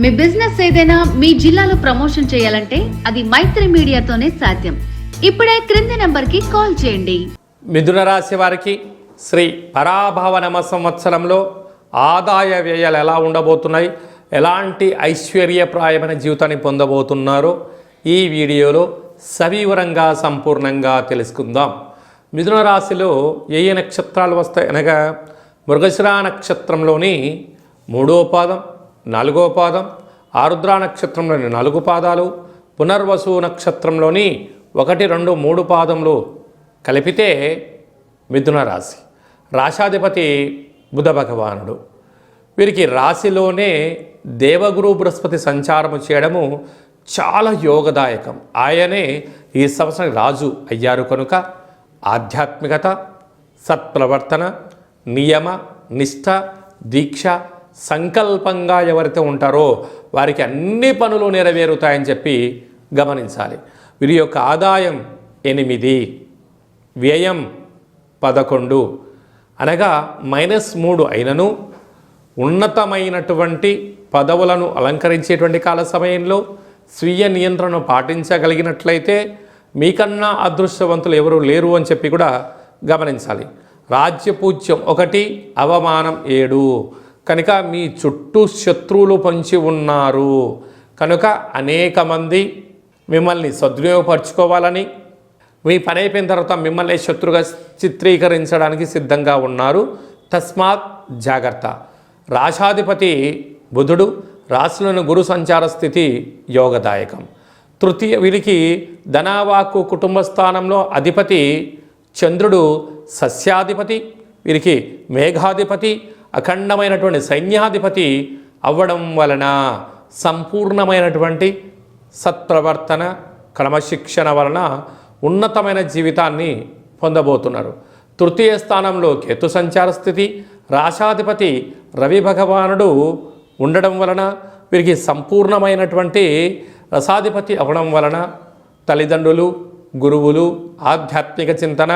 మీ business ఏదైనా మీ జిల్లాలో promotion చేయాలంటే అది మైత్రి మీడియాతోనే సాధ్యం. ఇప్పుడే క్రింది నంబర్కి కాల్ చేయండి. మిథున రాశి వారికి శ్రీ పరాభవనమ సంవత్సరంలో ఆదాయ వ్యయాలు ఎలా ఉండబోతున్నాయి, ఎలాంటి ఐశ్వర్యప్రాయమైన జీవితాన్ని పొందబోతున్నారో ఈ వీడియోలో సవివరంగా సంపూర్ణంగా తెలుసుకుందాం. మిథున రాశిలో ఏ నక్షత్రాలు వస్తాయి అనగా మృగశిర నక్షత్రంలోని 3వ పాదం, 4వ పాదం, ఆరుద్ర నక్షత్రంలోని 4 పాదాలు, పునర్వసు నక్షత్రంలోని 1, 2, 3 పాదములు కలిపితే మిథున రాశి. రాశాధిపతి బుధ భగవానుడు. వీరికి రాశిలోనే దేవగురు బృహస్పతి సంచారము చేయడము చాలా యోగదాయకం. ఆయనే ఈ సంవత్సరం రాజు అయ్యారు కనుక ఆధ్యాత్మికత, సత్ప్రవర్తన, నియమ నిష్ఠ, దీక్ష, సంకల్పంగా ఎవరైతే ఉంటారో వారికి అన్ని పనులు నెరవేరుతాయని చెప్పి గమనించాలి. వీరి యొక్క ఆదాయం 8, వ్యయం 11 అనగా -3 అయినను ఉన్నతమైనటువంటి పదవులను అలంకరించేటువంటి కాల సమయంలో స్వీయ నియంత్రణను పాటించగలిగినట్లయితే మీకన్నా అదృష్టవంతులు ఎవరు లేరు అని చెప్పి కూడా గమనించాలి. రాజ్యపూజ్యం 1, అవమానం 7 కనుక మీ చుట్టూ శత్రువులు పొంచి ఉన్నారు కనుక అనేక మంది మిమ్మల్ని సద్వినియోగపరచుకోవాలని, మీ పని అయిపోయిన తర్వాత మిమ్మల్ని శత్రుగా చిత్రీకరించడానికి సిద్ధంగా ఉన్నారు. తస్మాత్ జాగ్రత్త. రాశాధిపతి బుధుడు, రాశిలోని గురు సంచార స్థితి యోగదాయకం. తృతీయ వీరికి ధనవాక్కు కుటుంబ స్థానంలో అధిపతి చంద్రుడు సస్యాధిపతి, వీరికి మేఘాధిపతి, అఖండమైనటువంటి సైన్యాధిపతి అవ్వడం వలన సంపూర్ణమైనటువంటి సత్ప్రవర్తన, క్రమశిక్షణ వలన ఉన్నతమైన జీవితాన్ని పొందబోతున్నారు. తృతీయ స్థానంలో కేతు సంచార స్థితి, రాశాధిపతి రవి భగవానుడు ఉండడం వలన వీరికి సంపూర్ణమైనటువంటి రసాధిపతి అవ్వడం వలన తల్లిదండ్రులు, గురువులు, ఆధ్యాత్మిక చింతన,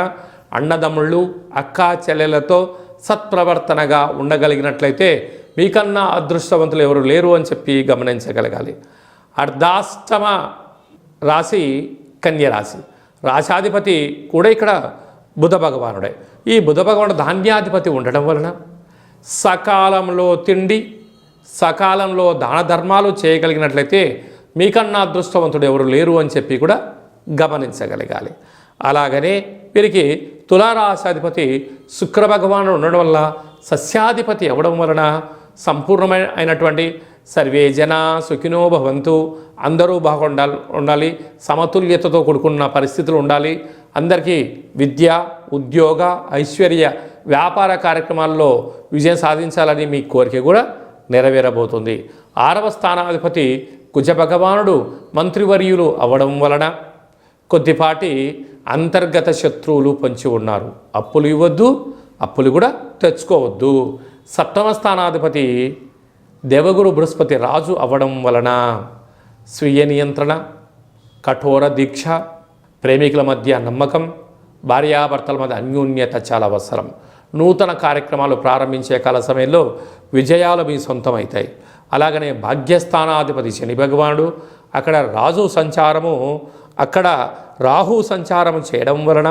అన్నదమ్ముళ్ళు, అక్కా చెల్లెలతో సత్ప్రవర్తనగా ఉండగలిగినట్లయితే మీకన్నా అదృష్టవంతులు ఎవరు లేరు అని చెప్పి గమనించగలగాలి. అర్ధాష్టమ రాశి కన్యరాశి. రాశాధిపతి కూడా ఇక్కడ బుధ భగవానుడే. ఈ బుధ భగవానుడు ధాన్యాధిపతి ఉండడం వలన సకాలంలో తిండి, సకాలంలో దాన ధర్మాలు చేయగలిగినట్లయితే మీకన్నా అదృష్టవంతుడు ఎవరు లేరు అని చెప్పి కూడా గమనించగలగాలి. అలాగనే వీరికి తులారాశాధిపతి శుక్ర భగవానుడు ఉండడం వల్ల సస్యాధిపతి అవ్వడం వలన సంపూర్ణమైనటువంటి సర్వే జన సుఖినో భవంతు, అందరూ ఉండాలి, సమతుల్యతతో కూడుకున్న పరిస్థితులు ఉండాలి, అందరికీ విద్య, ఉద్యోగ, ఐశ్వర్య, వ్యాపార కార్యక్రమాల్లో విజయం సాధించాలని మీ కోరిక కూడా నెరవేరబోతుంది. 6వ స్థానాధిపతి కుజ భగవానుడు మంత్రివర్యులు అవ్వడం వలన కొద్దిపాటి అంతర్గత శత్రువులు పొంచి ఉన్నారు. అప్పులు ఇవ్వద్దు, అప్పులు కూడా తెచ్చుకోవద్దు. 7వ స్థానాధిపతి దేవగురు బృహస్పతి రాజు అవ్వడం వలన స్వీయ నియంత్రణ, కఠోర దీక్ష, ప్రేమికుల మధ్య నమ్మకం, భార్యాభర్తల మధ్య అన్యోన్యత చాలా అవసరం. నూతన కార్యక్రమాలు ప్రారంభించే కాల సమయంలో విజయాలు మీ సొంతమవుతాయి. అలాగనే భాగ్యస్థానాధిపతి శని భగవానుడు అక్కడ రాజు సంచారము, అక్కడ రాహు సంచారము చేయడం వలన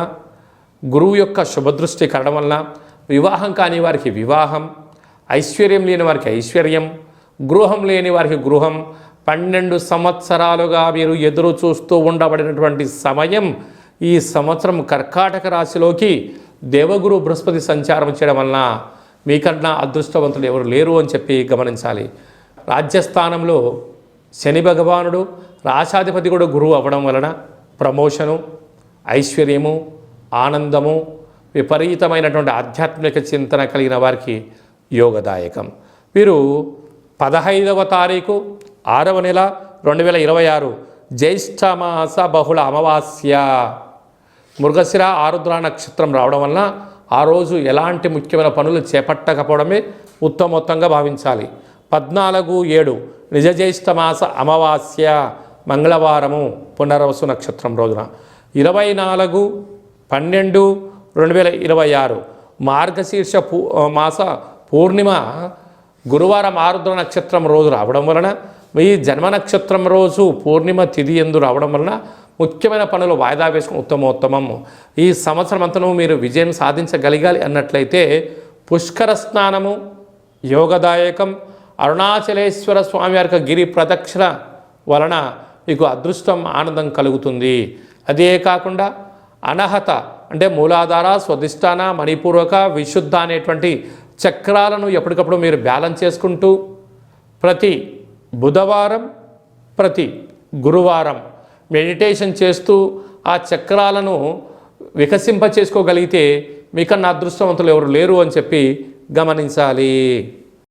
గురువు యొక్క శుభదృష్టి కలడం వలన వివాహం కాని వారికి వివాహం, ఐశ్వర్యం లేని వారికి ఐశ్వర్యం, గృహం లేని వారికి గృహం, 12 సంవత్సరాలుగా మీరు ఎదురు చూస్తూ ఉండబడినటువంటి సమయం ఈ సంవత్సరం కర్కాటక రాశిలోకి దేవగురు బృహస్పతి సంచారం చేయడం వలన మీకన్నా అదృష్టవంతులు ఎవరు లేరు అని చెప్పి గమనించాలి. రాజ్యస్థానంలో శని భగవానుడు, రాశాధిపతి కూడా గురువు అవ్వడం వలన ప్రమోషను, ఐశ్వర్యము, ఆనందము, విపరీతమైనటువంటి ఆధ్యాత్మిక చింతన కలిగిన వారికి యోగదాయకం. వీరు 15వ తారీఖు 6వ నెల 2026 జ్యేష్ఠమాస బహుళ అమావాస్య మృగశిర ఆరుద్ర నక్షత్రం రావడం వలన ఆ రోజు ఎలాంటి ముఖ్యమైన పనులు చేపట్టకపోవడమే ఉత్తమోత్తంగా భావించాలి. 14/7 నిజ జ్యేష్ఠమాస అమావాస్య మంగళవారము పునర్వసు నక్షత్రం రోజున 24/12/2026 మార్గశీర్ష మాస పూర్ణిమ గురువారం ఆరుద్ర నక్షత్రం రోజు రావడం వలన మీ జన్మ నక్షత్రం రోజు పూర్ణిమ తిథి ఎందు రావడం వలన ముఖ్యమైన పనులు వాయిదా వేసుకుని ఉత్తమోత్తమం. ఈ సంవత్సరం అంతను మీరు విజయం సాధించగలిగాలి అన్నట్లయితే పుష్కర స్నానము యోగదాయకం. అరుణాచలేశ్వర స్వామి వారి గిరి ప్రదక్షిణ వలన మీకు అదృష్టం ఆనందం కలుగుతుంది. అదే కాకుండా అనహత అంటే మూలాధార, స్వధిష్టాన, మణిపూర్వక, విశుద్ధ అనేటువంటి చక్రాలను ఎప్పటికప్పుడు మీరు బ్యాలెన్స్ చేసుకుంటూ ప్రతి బుధవారం ప్రతి గురువారం మెడిటేషన్ చేస్తూ ఆ చక్రాలను వికసింప చేసుకోగలిగితే మీకన్నా అదృష్టవంతులు ఎవరు లేరు అని చెప్పి గమనించాలి.